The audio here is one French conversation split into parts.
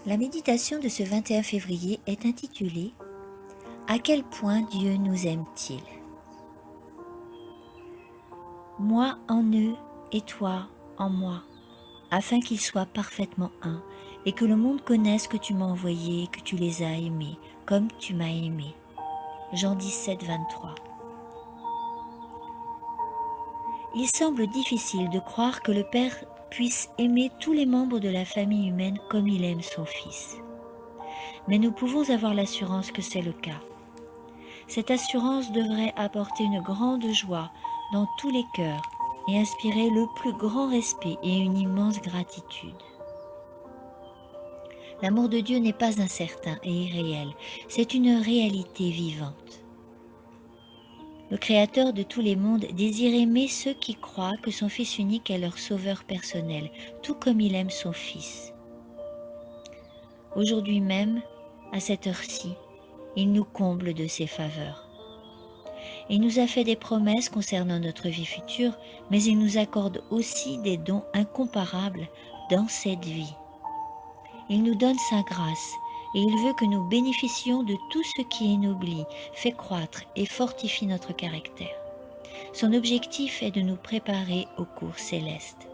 La méditation de ce 21 février est intitulée « À quel point Dieu nous aime-t-il » Moi en eux et toi en moi, afin qu'ils soient parfaitement un, et que le monde connaisse que tu m'as envoyé et que tu les as aimés, comme tu m'as aimé. Jean 17, 23. Il semble difficile de croire que le Père puisse aimer tous les membres de la famille humaine comme il aime son Fils. Mais nous pouvons avoir l'assurance que c'est le cas. Cette assurance devrait apporter une grande joie dans tous les cœurs et inspirer le plus grand respect et une immense gratitude. L'amour de Dieu n'est pas incertain et irréel, c'est une réalité vivante. Le Créateur de tous les mondes désire aimer ceux qui croient que son Fils unique est leur sauveur personnel, tout comme il aime son Fils. Aujourd'hui même, à cette heure-ci, il nous comble de ses faveurs. Il nous a fait des promesses concernant notre vie future, mais il nous accorde aussi des dons incomparables dans cette vie. Il nous donne sa grâce et il veut que nous bénéficions de tout ce qui ennoblit, fait croître et fortifie notre caractère. Son objectif est de nous préparer aux cours célestes.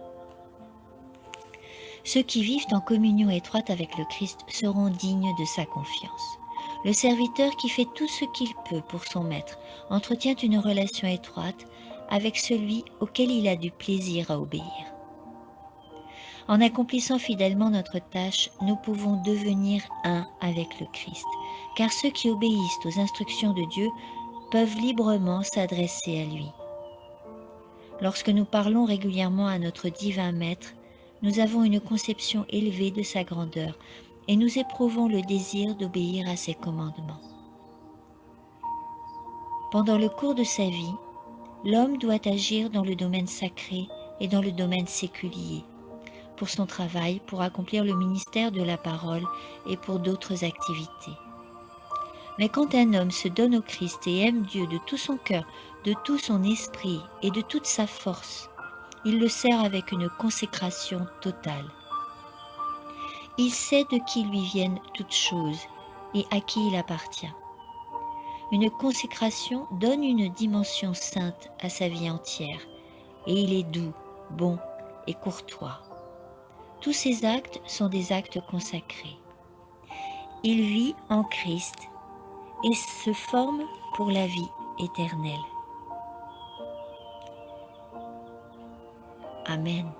Ceux qui vivent en communion étroite avec le Christ seront dignes de sa confiance. Le serviteur qui fait tout ce qu'il peut pour son maître entretient une relation étroite avec celui auquel il a du plaisir à obéir. En accomplissant fidèlement notre tâche, nous pouvons devenir un avec le Christ, car ceux qui obéissent aux instructions de Dieu peuvent librement s'adresser à lui. Lorsque nous parlons régulièrement à notre divin Maître, nous avons une conception élevée de sa grandeur et nous éprouvons le désir d'obéir à ses commandements. Pendant le cours de sa vie, l'homme doit agir dans le domaine sacré et dans le domaine séculier, pour son travail, pour accomplir le ministère de la parole et pour d'autres activités. Mais quand un homme se donne au Christ et aime Dieu de tout son cœur, de tout son esprit et de toute sa force, il le sert avec une consécration totale. Il sait de qui lui viennent toutes choses et à qui il appartient. Une consécration donne une dimension sainte à sa vie entière, et il est doux, bon et courtois. Tous ses actes sont des actes consacrés. Il vit en Christ et se forme pour la vie éternelle. Amen.